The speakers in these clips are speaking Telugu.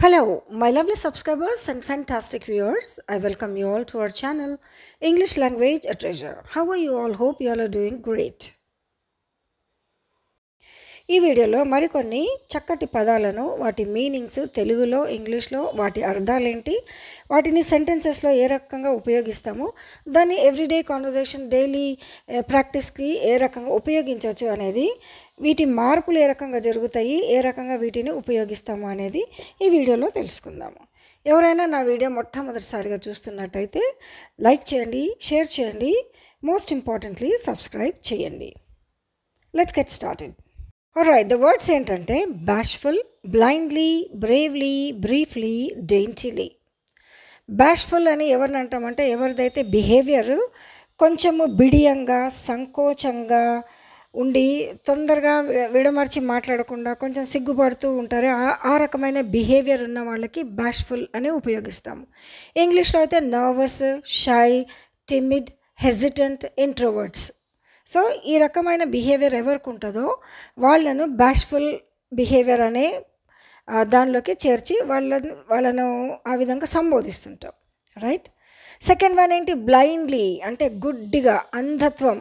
Hello, my lovely subscribers and fantastic viewers. I welcome you all to our channel, English Language a Treasure. How are you all? Hope you all are doing great. ఈ వీడియోలో మరికొన్ని చక్కటి పదాలను వాటి మీనింగ్స్ తెలుగులో ఇంగ్లీష్లో వాటి అర్థాలేంటి వాటిని సెంటెన్సెస్లో ఏ రకంగా ఉపయోగిస్తాము దాన్ని ఎవ్రీడే కాన్వర్జేషన్ డైలీ ప్రాక్టీస్కి ఏ రకంగా ఉపయోగించవచ్చు అనేది వీటి మార్పులు ఏ రకంగా జరుగుతాయి ఏ రకంగా వీటిని ఉపయోగిస్తాము అనేది ఈ వీడియోలో తెలుసుకుందాము. ఎవరైనా నా వీడియో మొట్టమొదటిసారిగా చూస్తున్నట్టయితే లైక్ చేయండి, షేర్ చేయండి, మోస్ట్ ఇంపార్టెంట్లీ సబ్స్క్రైబ్ చేయండి. Let's get started. Alright, the words ఏంటంటే bashful, blindly, bravely, briefly, daintily. Bashful అని ఎవరిని అంటామంటే ఎవరిదైతే బిహేవియర్ కొంచెము బిడియంగా సంకోచంగా ఉండి తొందరగా విడమర్చి మాట్లాడకుండా కొంచెం సిగ్గుపడుతూ ఉంటారు. ఆ రకమైన బిహేవియర్ ఉన్న వాళ్ళకి bashful అని ఉపయోగిస్తాము. ఇంగ్లీష్లో అయితే nervous, shy, timid, hesitant, introverts. So ఈ రకమైన బిహేవియర్ ఎవరికి ఉంటుందో వాళ్ళను బ్యాష్ఫుల్ బిహేవియర్ అనే దానిలోకి చేర్చి వాళ్ళను ఆ విధంగా సంబోధిస్తుంటాం. రైట్. సెకండ్ వన్ ఏంటి బ్లైండ్లీ అంటే గుడ్డిగా, అంధత్వం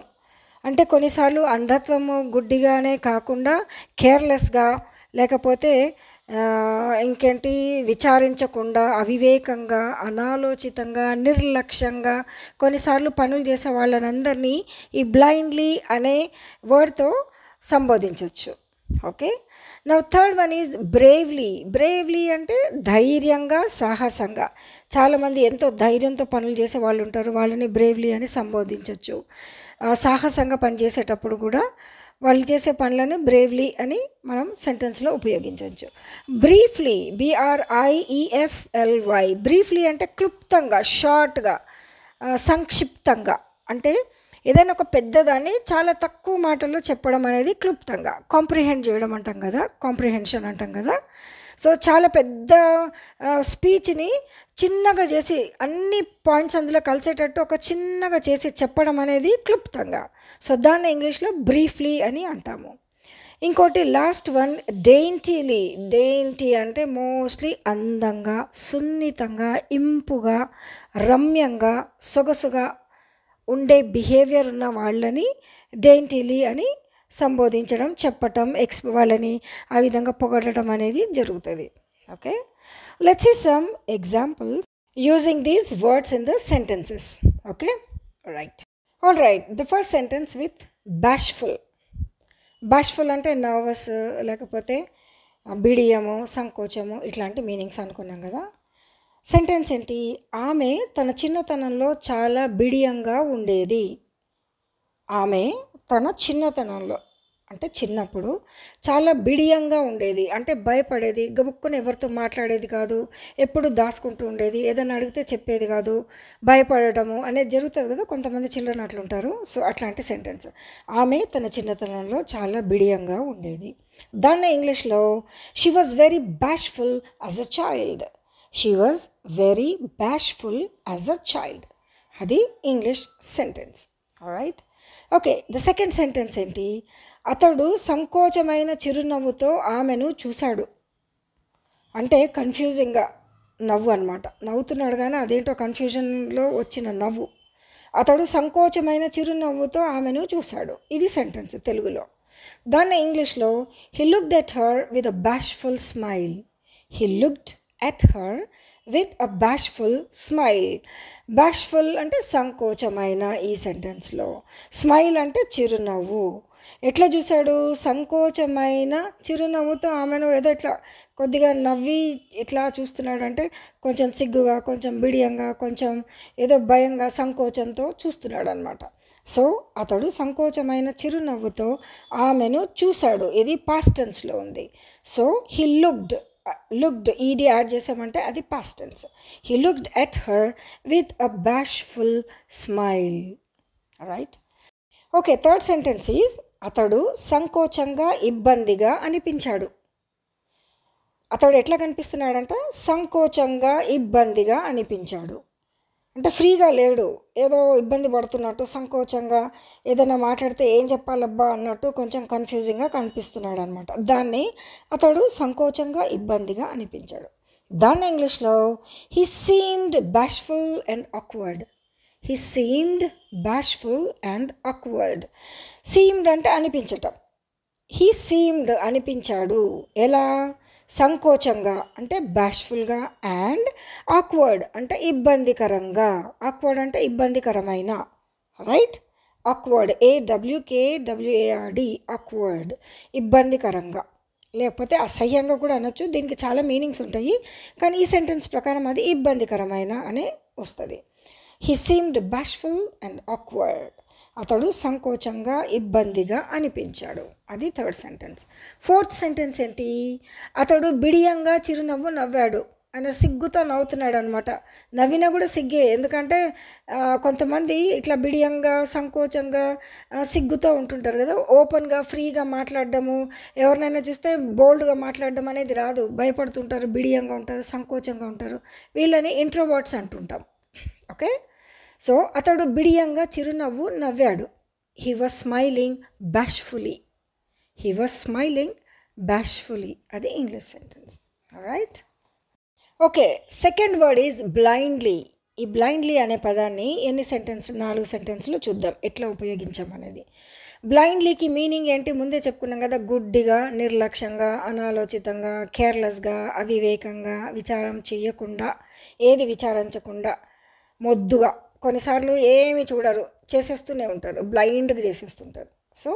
అంటే కొన్నిసార్లు అంధత్వము గుడ్డిగానే కాకుండా కేర్లెస్గా లేకపోతే ఇంకేంటి విచారించకుండా అవివేకంగా అనాలోచితంగా నిర్లక్ష్యంగా కొన్నిసార్లు పనులు చేసే వాళ్ళనందరినీ ఈ బ్లైండ్లీ అనే వర్డ్తో సంబోధించవచ్చు. Okay. Now third one is bravely. Bravely అంటే ధైర్యంగా సాహసంగా. చాలామంది ఎంతో ధైర్యంతో పనులు చేసే వాళ్ళు ఉంటారు, వాళ్ళని బ్రేవ్లీ అని సంబోధించవచ్చు. సాహసంగా పనిచేసేటప్పుడు కూడా వాళ్ళు చేసే పనులను బ్రేవ్లీ అని మనం సెంటెన్స్లో ఉపయోగించవచ్చు. Briefly, BRIEFLY. బ్రీఫ్లీ అంటే క్లుప్తంగా, షార్ట్గా, సంక్షిప్తంగా. అంటే ఏదైనా ఒక పెద్దదాన్ని చాలా తక్కువ మాటల్లో చెప్పడం అనేది క్లుప్తంగా. కాంప్రిహెండ్ చేయడం అంటాం కదా, కాంప్రిహెన్షన్ అంటాం కదా. సో చాలా పెద్ద స్పీచ్ని చిన్నగా చేసి అన్ని పాయింట్స్ అందులో కలిసేటట్టు ఒక చిన్నగా చేసి చెప్పడం అనేది క్లుప్తంగా. సో దాన్ని ఇంగ్లీష్లో బ్రీఫ్లీ అని అంటాము. ఇంకోటి లాస్ట్ వన్ డెయింటీలీ. డెయింటీ అంటే మోస్ట్లీ అందంగా, సున్నితంగా, ఇంపుగా, రమ్యంగా, సొగసుగా ఉండే బిహేవియర్ ఉన్న వాళ్ళని డెయింటీలీ అని సంబోధించడం, చెప్పటం, వాళ్ళని ఆ విధంగా పొగడటం అనేది జరుగుతుంది. Okay. Let's see some examples using these words in the sentences. Okay. Right. All right. The first sentence with bashful. Bashful అంటే నర్వస్ లేకపోతే బిడియము, సంకోచము ఇట్లాంటి మీనింగ్స్ అనుకున్నాం కదా. సెంటెన్స్ ఏంటి? ఆమె తన చిన్నతనంలో చాలా బిడియంగా ఉండేది. ఆమె తన చిన్నతనంలో అంటే చిన్నప్పుడు చాలా బిడియంగా ఉండేది. అంటే భయపడేది, గబుక్కుని ఎవరితో మాట్లాడేది కాదు, ఎప్పుడు దాచుకుంటూ ఉండేది, ఏదైనా అడిగితే చెప్పేది కాదు, భయపడటము అనేది జరుగుతుంది కదా, కొంతమంది చిల్డ్రన్ అట్లుంటారు. సో అట్లాంటి సెంటెన్స్. ఆమె తన చిన్నతనంలో చాలా బిడియంగా ఉండేది. దాన్ని ఇంగ్లీష్లో she was very bashful as a child. She was very bashful as a child. అది English sentence. Right. Okay. The second sentence ఏంటి? అతడు సంకోచమైన చిరునవ్వుతో ఆమెను చూశాడు. అంటే కన్ఫ్యూజింగ్గా నవ్వు అనమాట. నవ్వుతున్నాడు కానీ అదేంటో కన్ఫ్యూజన్లో వచ్చిన నవ్వు. అతడు సంకోచమైన చిరునవ్వుతో ఆమెను చూశాడు. ఇది సెంటెన్స్ తెలుగులో. దాన్ని ఇంగ్లీష్లో he looked at her with a bashful smile. He looked at her with a bashful smile. Bashful అంటే సంకోచమైన ఈ సెంటెన్స్లో, స్మైల్ అంటే చిరునవ్వు. ఎట్లా చూశాడు? సంకోచమైన చిరునవ్వుతో ఆమెను ఏదో ఇట్లా కొద్దిగా నవ్వి ఇట్లా చూస్తున్నాడు. అంటే కొంచెం సిగ్గుగా, కొంచెం బిడియంగా, కొంచెం ఏదో భయంగా, సంకోచంతో చూస్తున్నాడు అనమాట. సో అతడు సంకోచమైన చిరునవ్వుతో ఆమెను చూశాడు. ఇది పాస్ట్ టెన్స్లో ఉంది. So he looked ED add చేసామంటే అది past tense. He looked at her with a bashful smile. Right. Okay. Third sentence is అతడు సంకోచంగా, ఇబ్బందిగా అనిపించాడు. అతడు ఎట్లా కనిపిస్తున్నాడంట? సంకోచంగా, ఇబ్బందిగా అనిపించాడు. అంటే ఫ్రీగా లేడు, ఏదో ఇబ్బంది పడుతున్నట్టు, సంకోచంగా ఏదైనా మాట్లాడితే ఏం చెప్పాలబ్బా అన్నట్టు కొంచెం కన్ఫ్యూజింగ్గా కనిపిస్తున్నాడు అనమాట. దాన్ని అతడు సంకోచంగా, ఇబ్బందిగా అనిపించాడు. దాన్ని ఇంగ్లీష్లో he seemed bashful and awkward. He seemed bashful and awkward. Seemed అంటే అనిపించటం. హీ సీమ్డ్ అనిపించాడు. ఎలా? సంకోచంగా అంటే బ్యాష్ఫుల్గా, అండ్ ఆక్వర్డ్ అంటే ఇబ్బందికరంగా. ఆక్వర్డ్ అంటే ఇబ్బందికరమైన, రైట్? ఆక్వర్డ్, AWKWARD, ఆక్వర్డ్, ఇబ్బందికరంగా, లేకపోతే అసహ్యంగా కూడా అనొచ్చు. దీనికి చాలా మీనింగ్స్ ఉంటాయి, కానీ ఈ సెంటెన్స్ ప్రకారం అది ఇబ్బందికరమైన అనే వస్తుంది. He seemed bashful and awkward. అతడు సంకోచంగా, ఇబ్బందిగా అనిపించాడు. అది థర్డ్ సెంటెన్స్. ఫోర్త్ సెంటెన్స్ ఏంటి? అతడు బిడియంగా చిరునవ్వు నవ్వాడు. ఆయన సిగ్గుతో నవ్వుతున్నాడు అనమాట. నవ్వినా కూడా సిగ్గే, ఎందుకంటే కొంతమంది ఇట్లా బిడియంగా, సంకోచంగా, సిగ్గుతో ఉంటుంటారు కదా. ఓపెన్గా, ఫ్రీగా మాట్లాడడము, ఎవరినైనా చూస్తే బోల్డ్గా మాట్లాడడం అనేది రాదు. భయపడుతుంటారు, బిడియంగా ఉంటారు, సంకోచంగా ఉంటారు. వీళ్ళని ఇంట్రోవర్ట్స్ అంటుంటాం. ఓకే, సో అతడు బిడియంగా చిరునవ్వు నవ్వాడు. He was smiling bashfully. He was smiling bashfully. అది English sentence. Right? Okay, second word is blindly. ఈ బ్లైండ్లీ అనే పదాన్ని 4 సెంటెన్స్లో చూద్దాం ఎట్లా ఉపయోగించామనేది. బ్లైండ్లీకి మీనింగ్ ఏంటి? ముందే చెప్పుకున్నాం కదా. గుడ్డిగా, నిర్లక్ష్యంగా, అనాలోచితంగా, కేర్లెస్గా, అవివేకంగా, విచారం చేయకుండా, ఏది విచారించకుండా, మొద్దుగా, కొన్నిసార్లు ఏమి చూడరు, చేసేస్తూనే ఉంటారు, బ్లైండ్గా చేసేస్తుంటారు. సో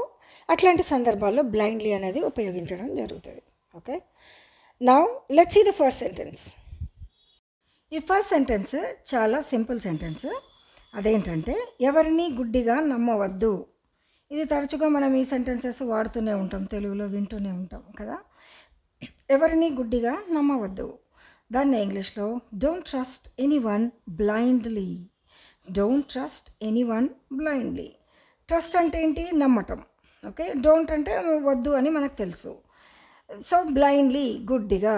అట్లాంటి సందర్భాల్లో బ్లైండ్లీ అనేది ఉపయోగించడం జరుగుతుంది. Okay, now let's see the first sentence. ఈ ఫస్ట్ సెంటెన్స్ చాలా సింపుల్ సెంటెన్స్. అదేంటంటే, ఎవరిని గుడ్డిగా నమ్మవద్దు. ఇది తరచుగా మనం ఈ సెంటెన్సెస్ వాడుతూనే ఉంటాం, తెలుగులో వింటూనే ఉంటాం కదా. ఎవరిని గుడ్డిగా నమ్మవద్దు. దాన్ని ఇంగ్లీష్లో don't trust anyone blindly. Don't trust anyone blindly. Trust అంటే ఏంటి? నమ్మటం. ఓకే, డోంట్ అంటే వద్దు అని మనకు తెలుసు. సో బ్లైండ్లీ, గుడ్డిగా,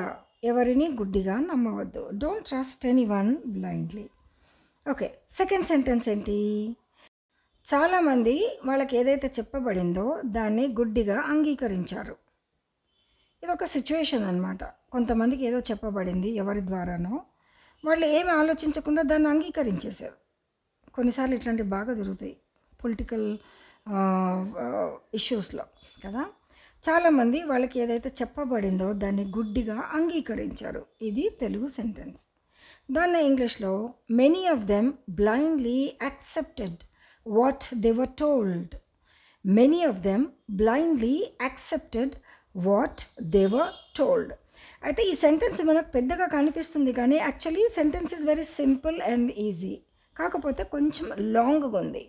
ఎవరిని గుడ్డిగా నమ్మవద్దు. Don't trust anyone blindly. Okay, second sentence ఏంటి? చాలామంది వాళ్ళకి ఏదైతే చెప్పబడిందో దాన్ని గుడ్డిగా అంగీకరించారు. ఇది ఒక సిచ్యువేషన్ అనమాట. కొంతమందికి ఏదో చెప్పబడింది ఎవరి ద్వారానో, వాళ్ళు ఏమి ఆలోచించకుండా దాన్ని అంగీకరించేశారు. కొన్నిసార్లు ఇట్లాంటివి బాగా జరుగుతాయి పొలిటికల్ ఇష్యూస్లో కదా. చాలామంది వాళ్ళకి ఏదైతే చెప్పబడిందో దాన్ని గుడ్డిగా అంగీకరించారు. ఇది తెలుగు సెంటెన్స్. దాన్ని ఇంగ్లీష్లో many of them blindly accepted what they were told. Many of them blindly accepted what they were told. అయితే ఈ సెంటెన్స్ మనకు పెద్దగా కనిపిస్తుంది, కానీ actually sentence is very simple and easy. కాకపోతే కొంచెం లాంగ్గా ఉంది.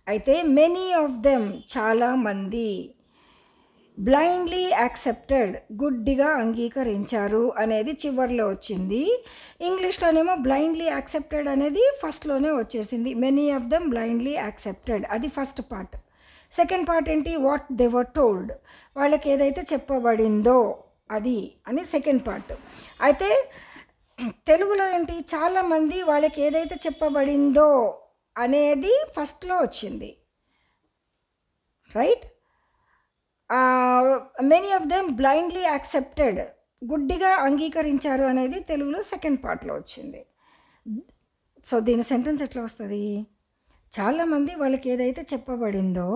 అయితే మెనీ ఆఫ్ దెమ్, చాలామంది, బ్లైండ్లీ యాక్సెప్టెడ్, గుడ్డిగా అంగీకరించారు అనేది చివరిలో వచ్చింది. ఇంగ్లీష్లోనేమో బ్లైండ్లీ యాక్సెప్టెడ్ అనేది ఫస్ట్లోనే వచ్చేసింది. Many of them blindly accepted, అది ఫస్ట్ పార్ట్. సెకండ్ పార్ట్ ఏంటి? వాట్ దే వర్ టోల్డ్, వాళ్ళకి ఏదైతే చెప్పబడిందో అది అని సెకండ్ పార్ట్. అయితే తెలుగులో ఏంటి? చాలామంది వాళ్ళకి ఏదైతే చెప్పబడిందో అనేది ఫస్ట్లో వచ్చింది, right? Many of them blindly accepted, గుడ్డిగా అంగీకరించారు అనేది తెలుగులో సెకండ్ పార్ట్లో వచ్చింది. సో దీని సెంటెన్స్ ఎట్లా వస్తుంది? చాలామంది వాళ్ళకి ఏదైతే చెప్పబడిందో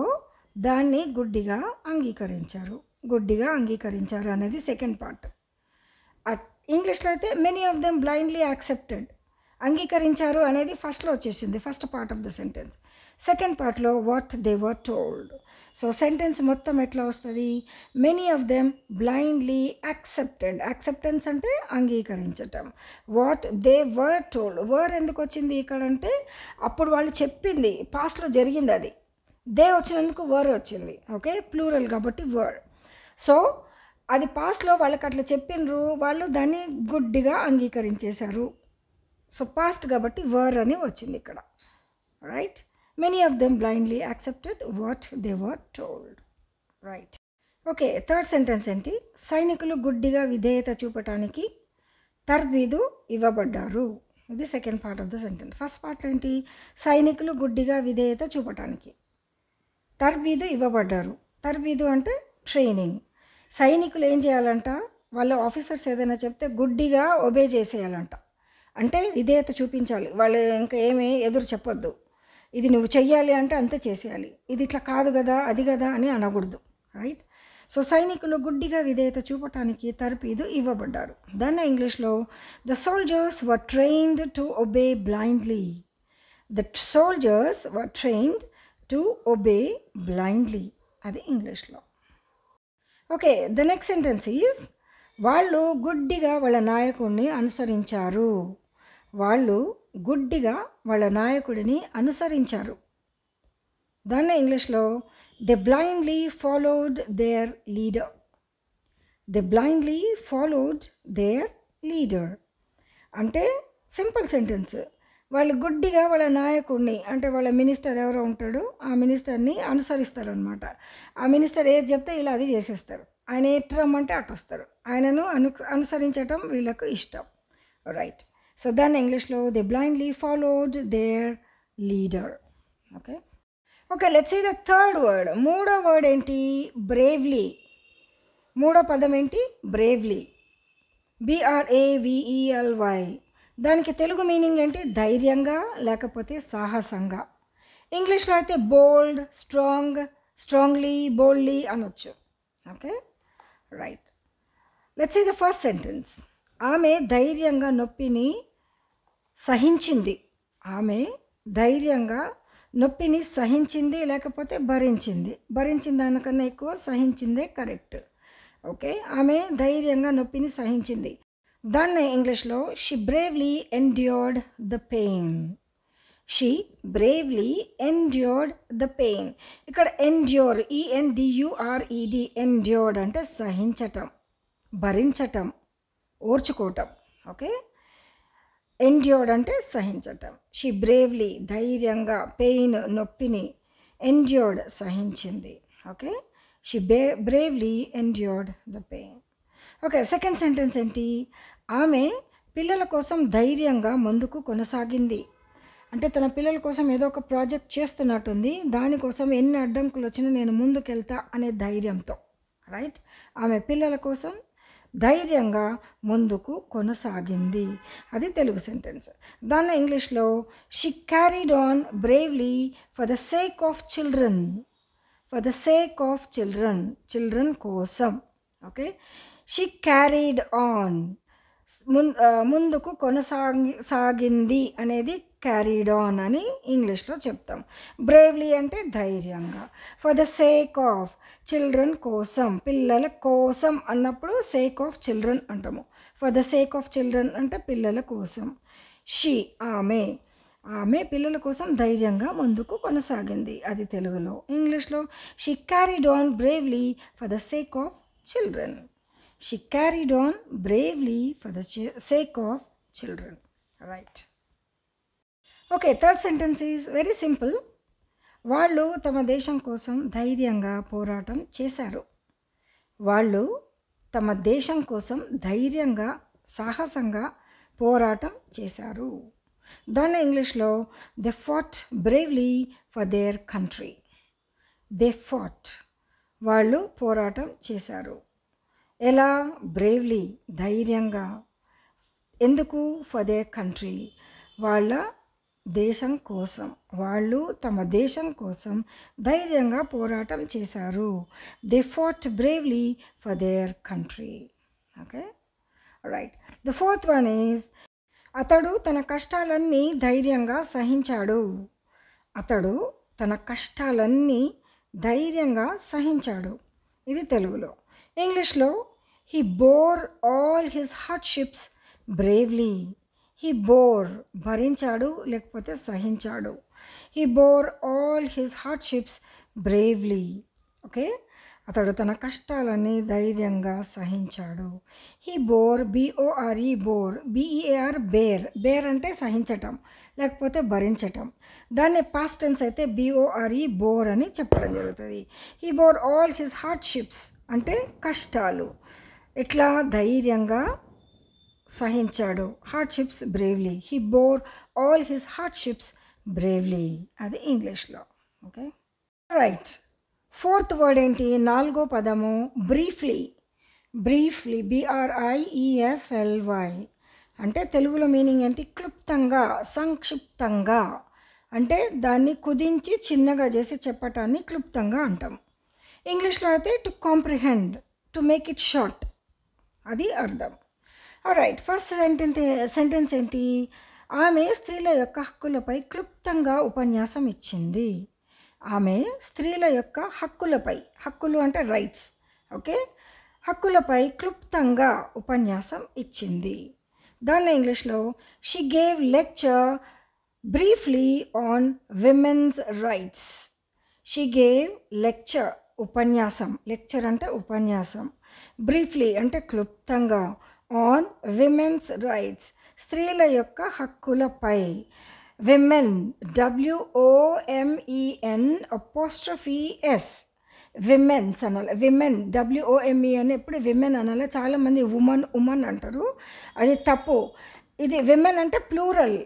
దాన్ని గుడ్డిగా అంగీకరించారు. గుడ్డిగా అంగీకరించారు అనేది సెకండ్ పార్ట్. ఇంగ్లీష్లో అయితే many of them blindly accepted, అంగీకరించారు అనేది ఫస్ట్లో వచ్చేసింది, first part of the sentence. Second పార్ట్లో what they were told. So sentence మొత్తం ఎట్లా వస్తుంది? Many of them blindly accepted, acceptance అంటే అంగీకరించటం. What they were told, were ఎందుకు వచ్చింది ఇక్కడ అంటే అప్పుడు వాళ్ళు చెప్పింది పాస్ట్లో జరిగింది, అది దే వచ్చినందుకు వర్ వచ్చింది. ఓకే, ప్లూరల్ కాబట్టి వర్. సో అది పాస్ట్లో వాళ్ళకి అట్లా చెప్పినరు, వాళ్ళు దాన్ని గుడ్డిగా అంగీకరించేశారు. సో పాస్ట్ కాబట్టి వర్ అని వచ్చింది ఇక్కడ, right? Many of them blindly accepted what they were told, right? Okay, third sentence ఏంటి? సైనికులు గుడ్డిగా విధేయత చూపటానికి తర్బీదు ఇవ్వబడ్డారు. ఇది second part of the sentence. First part ఏంటి? సైనికులు గుడ్డిగా విధేయత చూపటానికి తర్బీదు ఇవ్వబడ్డారు. తర్బీదు అంటే ట్రైనింగ్. సైనికులు ఏం చేయాలంట? వాళ్ళ ఆఫీసర్స్ ఏదైనా చెప్తే గుడ్డిగా ఒబే చేసేయాలంట. అంటే విధేయత చూపించాలి. వాళ్ళు ఇంకా ఏమీ ఎదురు చెప్పొద్దు. ఇది నువ్వు చెయ్యాలి అంటే అంతే చేసేయాలి. ఇది ఇట్లా కాదు కదా, అది కదా అని అనకూడదు. రైట్? సో సైనికులు గుడ్డిగా విధేయత చూపటానికి తర్ఫీదు ఇవ్వబడ్డారు. దాన్ని ఇంగ్లీష్లో the soldiers were trained to obey blindly. The soldiers were trained to obey blindly. అది ఇంగ్లీష్లో. Okay, the next sentence is వాళ్ళు గుడ్డిగా వాళ్ళ నాయకుడిని అనుసరించారు. వాళ్ళు గుడ్డిగా వాళ్ళ నాయకుడిని అనుసరించారు. దాన్ని ఇంగ్లీష్లో they blindly followed their leader. They blindly followed their leader అంటే సింపుల్ సెంటెన్స్. వాళ్ళు గుడ్డిగా వాళ్ళ నాయకుడిని అంటే వాళ్ళ మినిస్టర్ ఎవరో ఉంటాడో ఆ మినిస్టర్ని అనుసరిస్తారనమాట. ఆ మినిస్టర్ ఏది చెప్తే ఇలా అది చేసేస్తారు. ఆయన ఎటు రమ్మంటే అటు వస్తారు. ఆయనను అనుసరించటం వీళ్ళకు ఇష్టం. రైట్? సో దాన్ని ఇంగ్లీష్లో they blindly followed their leader. Okay okay, let's see the third word. మూడో వర్డ్ ఏంటి? బ్రేవ్లీ. మూడో పదం ఏంటి? బ్రేవ్లీ. BRAVELY. దానికి తెలుగు మీనింగ్ ఏంటి? ధైర్యంగా లేకపోతే సాహసంగా. ఇంగ్లీష్లో అయితే బోల్డ్, స్ట్రాంగ్, స్ట్రాంగ్లీ, బోల్డ్లీ అనొచ్చు. Okay right. Let's see the first sentence. ఆమె ధైర్యంగా నొప్పిని సహించింది. ఆమె ధైర్యంగా నొప్పిని సహించింది లేకపోతే భరించింది. భరించిన దానికన్నా ఎక్కువ సహించిందే కరెక్ట్. ఓకే, ఆమె ధైర్యంగా నొప్పిని సహించింది. దాన్ని ఇంగ్లీష్లో she bravely endured the pain. She bravely endured the pain. ఇక్కడ ఎండ్యూర్, ENDURED, ఎండ్యూర్డ్ అంటే సహించటం, భరించటం, ఓర్చుకోవటం. ఓకే, ఎండ్యూర్డ్ అంటే సహించటం. షీ బ్రేవ్లీ ధైర్యంగా, పెయిన్ నొప్పిని, ఎండ్యూర్డ్ సహించింది. Okay, she bravely endured the pain. Okay, second sentence ఏంటి? ఆమె పిల్లల కోసం ధైర్యంగా ముందుకు కొనసాగింది. అంటే తన పిల్లల కోసం ఏదో ఒక ప్రాజెక్ట్ చేస్తున్నట్టుంది. దానికోసం ఎన్ని అడ్డంకులు వచ్చినా నేను ముందుకెళ్తా అనే ధైర్యంతో. రైట్? ఆమె పిల్లల కోసం ధైర్యంగా ముందుకు కొనసాగింది. అది తెలుగు సెంటెన్స్. దాన్ని ఇంగ్లీష్లో she carried on bravely for the sake of children. For the sake of children, children కోసం. ఓకే, షీ క్యారీడ్ ఆన్ ముందుకు కొనసాగింది అనేది క్యారీడ్ ఆన్ అని ఇంగ్లీష్లో చెప్తాం. బ్రేవ్లీ అంటే ధైర్యంగా. For the sake of children కోసం, పిల్లల కోసం అన్నప్పుడు సేక్ ఆఫ్ చిల్డ్రన్ అంటాము. For the sake of children అంటే పిల్లల కోసం. షీ ఆమె పిల్లల కోసం ధైర్యంగా ముందుకు కొనసాగింది. అది తెలుగులో. ఇంగ్లీష్లో she carried on bravely for the sake of children. She carried on bravely for the sake of children. Right. Okay, third sentence is very simple. వాళ్ళు తమ దేశం కోసం ధైర్యంగా పోరాటం చేశారు. వాళ్ళు తమ దేశం కోసం ధైర్యంగా, సాహసంగా పోరాటం చేశారు. దాన్ని ఇంగ్లీష్లో they fat bravely for their country. They fat, వాళ్ళు పోరాటం చేశారు. ఎలా? బ్రేవ్లీ, ధైర్యంగా. ఎందుకు? ఫర్ దేర్ కంట్రీ, వాళ్ళ దేశం కోసం. వాళ్ళు తమ దేశం కోసం ధైర్యంగా పోరాటం చేశారు. They fat bravely for their country. Okay right. The fourth one is అతడు తన కష్టాలన్నీ ధైర్యంగా సహించాడు. అతడు తన కష్టాలన్నీ ధైర్యంగా సహించాడు. ఇది తెలుగులో. ఇంగ్లీష్లో he bore all his hardships bravely. he bore, భరించాడు లేకపోతే సహించాడు. he bore all his hardships bravely. Okay, అతడు తన కష్టాలని ధైర్యంగా సహించాడు. he bore, BORE, bore, BEAR, bear. bear అంటే సహించటం లేకపోతే భరించటం. దాన్ని పాస్ట్ టెన్స్ అయితే BORE, bore అని చెప్పడం జరుగుతుంది. he bore all his hardships అంటే కష్టాలు. ఎట్లా? ధైర్యంగా సహించాడు. Hardships bravely. He bore all his hardships bravely. అది ఇంగ్లీష్లో. Okay right. ఫోర్త్ వర్డ్ ఏంటి? నాలుగో పదము బ్రీఫ్లీ. బ్రీఫ్లీ, BRIEFLY అంటే తెలుగులో మీనింగ్ ఏంటి? క్లుప్తంగా, సంక్షిప్తంగా. అంటే దాన్ని కుదించి చిన్నగా చేసి చెప్పటాన్ని క్లుప్తంగా అంటాం. ఇంగ్లీష్లో అయితే to comprehend, to make it short, అది అర్థం. రైట్, ఫస్ట్ సెంటెన్స్ ఏంటి? ఆమె స్త్రీల యొక్క హక్కులపై క్లుప్తంగా ఉపన్యాసం ఇచ్చింది. ఆమె స్త్రీల యొక్క హక్కులపై, హక్కులు అంటే రైట్స్, ఓకే, హక్కులపై క్లుప్తంగా ఉపన్యాసం ఇచ్చింది. దాన్ని ఇంగ్లీష్లో she gave lecture briefly on women's rights. She gave lecture, ఉపన్యాసం, లెక్చర్ అంటే ఉపన్యాసం, బ్రీఫ్లీ అంటే క్లుప్తంగా, ఆన్ విమెన్స్ రైట్స్, స్త్రీల యొక్క హక్కులపై. విమెన్, WOMEN', విమెన్స్ అనాలి. విమెన్, WOMEN ఎప్పుడు విమెన్ అనాలి. చాలామంది ఉమన్ అంటారు, అది తప్పు. ఇది విమెన్ అంటే ప్లూరల్,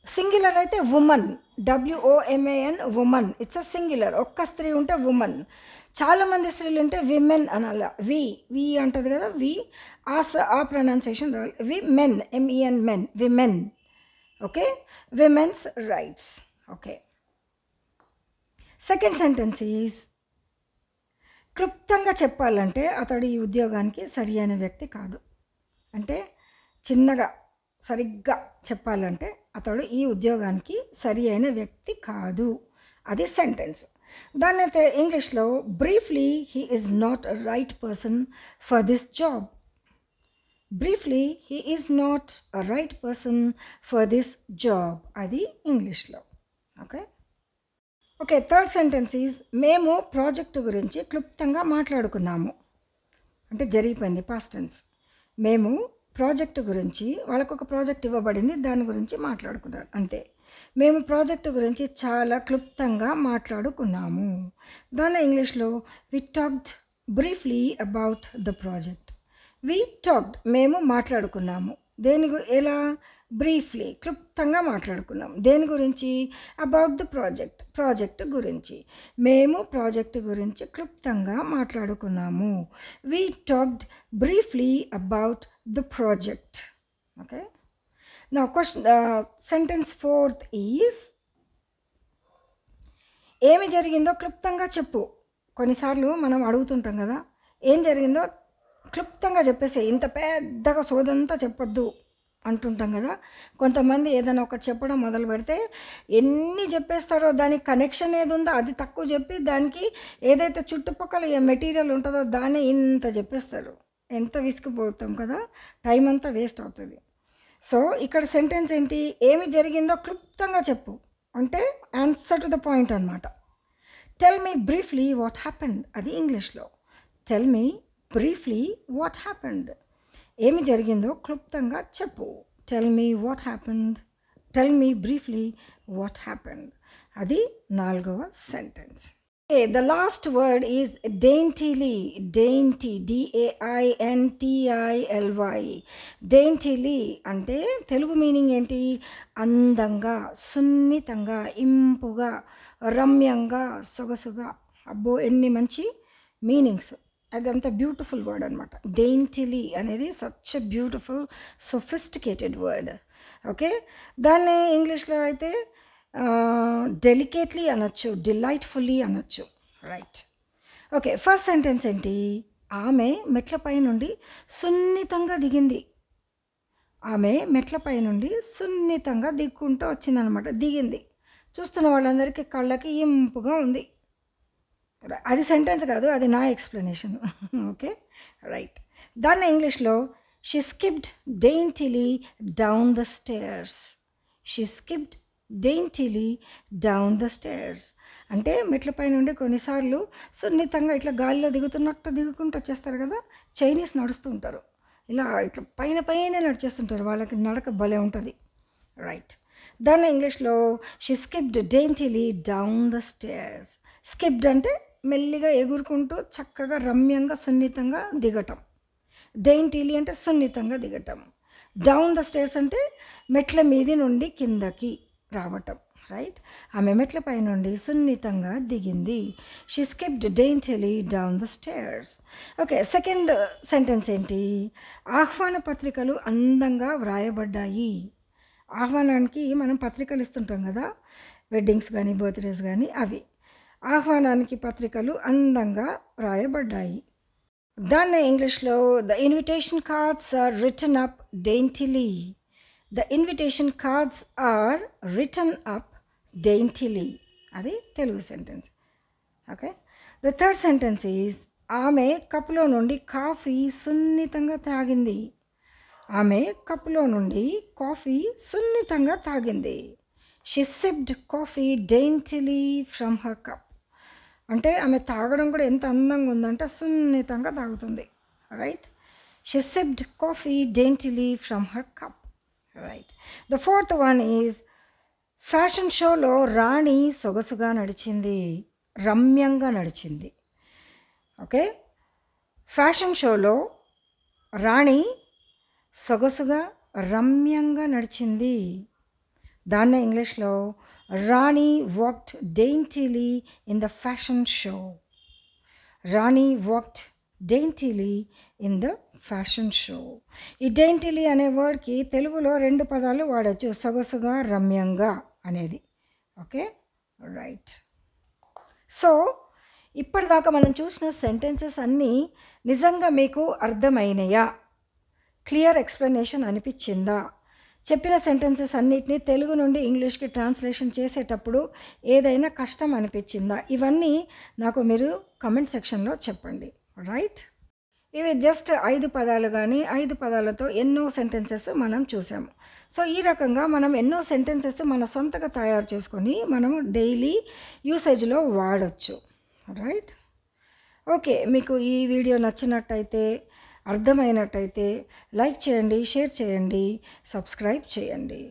సింగులర్ అయితే woman, WOMAN, woman, it's a singular. ఒక్క స్త్రీ ఉంటే ఉమన్, చాలామంది స్త్రీలు ఉంటే విమెన్ అనాలి. వి అంటది కదా, వి, ఆ ప్రొనౌన్సియేషన్ రావాలి. Women, MEN, men, women, okay, women's rights. Okay, second sentence is క్లుప్తంగా చెప్పాలంటే అతడు ఈ ఉద్యోగానికి సరి అయిన వ్యక్తి కాదు. అంటే చిన్నగా సరిగ్గా చెప్పాలంటే అతడు ఈ ఉద్యోగానికి సరి అయిన వ్యక్తి కాదు, అది సెంటెన్స్. దాన్ని అయితే ఇంగ్లీష్లో briefly he is not a right person for this job. Briefly he is not a right person for this job, అది ఇంగ్లీష్లో. Okay, okay, third sentence is మేము ప్రాజెక్టు గురించి క్లుప్తంగా మాట్లాడుకున్నాము. అంటే జరిగిపోయింది, పాస్ట్ టెన్స్. మేము ప్రాజెక్టు గురించి, వాళ్ళకు ఒక ప్రాజెక్ట్ ఇవ్వబడింది, దాని గురించి మాట్లాడుకున్నారు, అంతే. మేము ప్రాజెక్టు గురించి చాలా క్లుప్తంగా మాట్లాడుకున్నాము. దాని ఇంగ్లీష్లో we talked briefly about the project. We talked, మేము మాట్లాడుకున్నాము. ఎలా? బ్రీఫ్లీ, క్లుప్తంగా మాట్లాడుకున్నాం. దేని గురించి? అబౌట్ ద ప్రాజెక్ట్ గురించి. మేము ప్రాజెక్ట్ గురించి క్లుప్తంగా మాట్లాడుకున్నాము. We talked briefly about the project. Okay, నా సెంటెన్స్ ఫోర్త్ ఈజ్ ఏమి జరిగిందో క్లుప్తంగా చెప్పు. కొన్నిసార్లు మనం అడుగుతుంటాం కదా, ఏం జరిగిందో క్లుప్తంగా చెప్పేసి, ఇంత పెద్దగా సోదంతా చెప్పొద్దు అంటుంటాం కదా. కొంతమంది ఏదైనా ఒకటి చెప్పడం మొదలు పెడితే ఎన్ని చెప్పేస్తారో, దానికి కనెక్షన్ ఏది ఉందో అది తక్కువ చెప్పి, దానికి ఏదైతే చుట్టుపక్కల ఏ మెటీరియల్ ఉంటుందో దాన్ని ఇంత చెప్పేస్తారు. ఎంత విసిగిపోతాం కదా, టైం అంతా వేస్ట్ అవుతుంది. సో ఇక్కడ సెంటెన్స్ ఏంటి? ఏమి జరిగిందో క్లుప్తంగా చెప్పు అంటే ఆన్సర్ టు ద పాయింట్ అనమాట. Tell me briefly what happened, అది ఇంగ్లీష్లో. Tell me briefly what happened, ఏమి జరిగిందో క్లుప్తంగా చెప్పు. Tell me what happened, tell me briefly what happened, అది 4వ sentence. The last word is daintily. Dainty, DAINTILY. Daintily అంటే తెలుగు మీనింగ్ ఏంటి? అందంగా, సున్నితంగా, ఇంపుగా, రమ్యంగా, సొగసుగా. అబ్బో, ఎన్ని మంచి మీనింగ్స్! అదంతా బ్యూటిఫుల్ వర్డ్ అనమాట. డెయింటీలీ అనేది such a beautiful sophisticated word. Okay, దాన్ని ఇంగ్లీష్లో అయితే డెలికేట్లీ అనొచ్చు, డిలైట్ఫుల్లీ అనొచ్చు. రైట్, ఓకే, ఫస్ట్ సెంటెన్స్ ఏంటి? ఆమె మెట్లపై నుండి సున్నితంగా దిగింది. ఆమె మెట్లపై నుండి సున్నితంగా దిక్కుంటూ వచ్చిందనమాట. దిగింది, చూస్తున్న వాళ్ళందరికీ కళ్ళకి ఇంపుగా ఉంది. అది సెంటెన్స్ కాదు, అది నా ఎక్స్ప్లెనేషన్. Okay, right. దాన్ని ఇంగ్లీష్లో she skipped daintily down the stairs. She skipped daintily down the stairs అంటే మెట్లపై నుండి కొన్నిసార్లు సున్నితంగా ఇట్లా గాలిలో దిగుతున్నట్టు దిగుకుంటూ వచ్చేస్తారు కదా. చైనీస్ నడుస్తూ ఉంటారు, ఇలా ఇట్లా పైన నడిచేస్తుంటారు, వాళ్ళకి నడక భలే ఉంటుంది. రైట్, దాన్ని ఇంగ్లీష్లో she skipped daintily down the stairs. Skipped అంటే మెల్లిగా ఎగురుకుంటూ చక్కగా రమ్యంగా సున్నితంగా దిగటం. డెయింటీలీ అంటే సున్నితంగా దిగటం. డౌన్ ద స్టేర్స్ అంటే మెట్ల మీది నుండి కిందకి రావటం. రైట్. ఆమె మెట్లపై నుండి సున్నితంగా దిగింది. She skipped daintily down the stairs. Okay, second sentence ఏంటి? ఆహ్వాన పత్రికలు అందంగా వ్రాయబడ్డాయి. ఆహ్వానానికి మనం పత్రికలు ఇస్తుంటాం కదా, వెడ్డింగ్స్ కానీ బర్త్డేస్ కానీ, అవి ఆహ్వానానికి పత్రికలు అందంగా వ్రాయబడ్డాయి. దాన్ని ఇంగ్లీష్లో the invitation cards are written up daintily. The invitation cards are written up daintily. అది Telugu sentence. Okay, the third sentence is ఆమె కప్పులో నుండి కాఫీ సున్నితంగా తాగింది. ఆమె కప్పులో నుండి కాఫీ సున్నితంగా తాగింది. She sipped coffee daintily from her cup. అంటే ఆమె తాగడం కూడా ఎంత అందంగా ఉందంటే సున్నితంగా తాగుతుంది. Right. She sipped coffee daintily from her cup. Right. The fourth one is fashion షోలో రాణి సొగసుగా నడిచింది, రమ్యంగా నడిచింది. ఓకే, ఫ్యాషన్ షోలో రాణి సొగసుగా రమ్యంగా నడిచింది. దాన్నే ఇంగ్లీష్లో Rani walked daintily in the fashion show. Rani walked daintily in the fashion show. ఈ డేంటిలీ అనే వర్డ్కి తెలుగులో 2 పదాలు వాడచ్చు, సొగసుగా, రమ్యంగా అనేది. Okay, right. సో ఇప్పటిదాకా మనం చూసిన సెంటెన్సెస్ అన్నీ నిజంగా మీకు అర్థమైనయా? క్లియర్ ఎక్స్ప్లెనేషన్ అనిపించిందా? చెప్పిన సెంటెన్సెస్ అన్నిటినీ తెలుగు నుండి ఇంగ్లీష్కి ట్రాన్స్లేషన్ చేసేటప్పుడు ఏదైనా కష్టం అనిపించిందా? ఇవన్నీ నాకు మీరు కమెంట్ సెక్షన్లో చెప్పండి. రైట్. ఇవి జస్ట్ 5 పదాలు కానీ 5 పదాలతో ఎన్నో సెంటెన్సెస్ మనం చూసాము. సో ఈ రకంగా మనం ఎన్నో సెంటెన్సెస్ మన సొంతగా తయారు చేసుకొని మనం డైలీ యూసేజ్లో వాడచ్చు. రైట్. ఓకే, మీకు ఈ వీడియో నచ్చినట్టయితే, అర్థమైనట్టయితే లైక్ చేయండి, షేర్ చేయండి, సబ్స్క్రైబ్ చేయండి.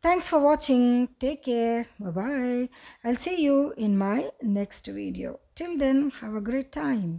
Thanks for watching. Take care. Bye. I'll see you in my next video. Till then, have a great time.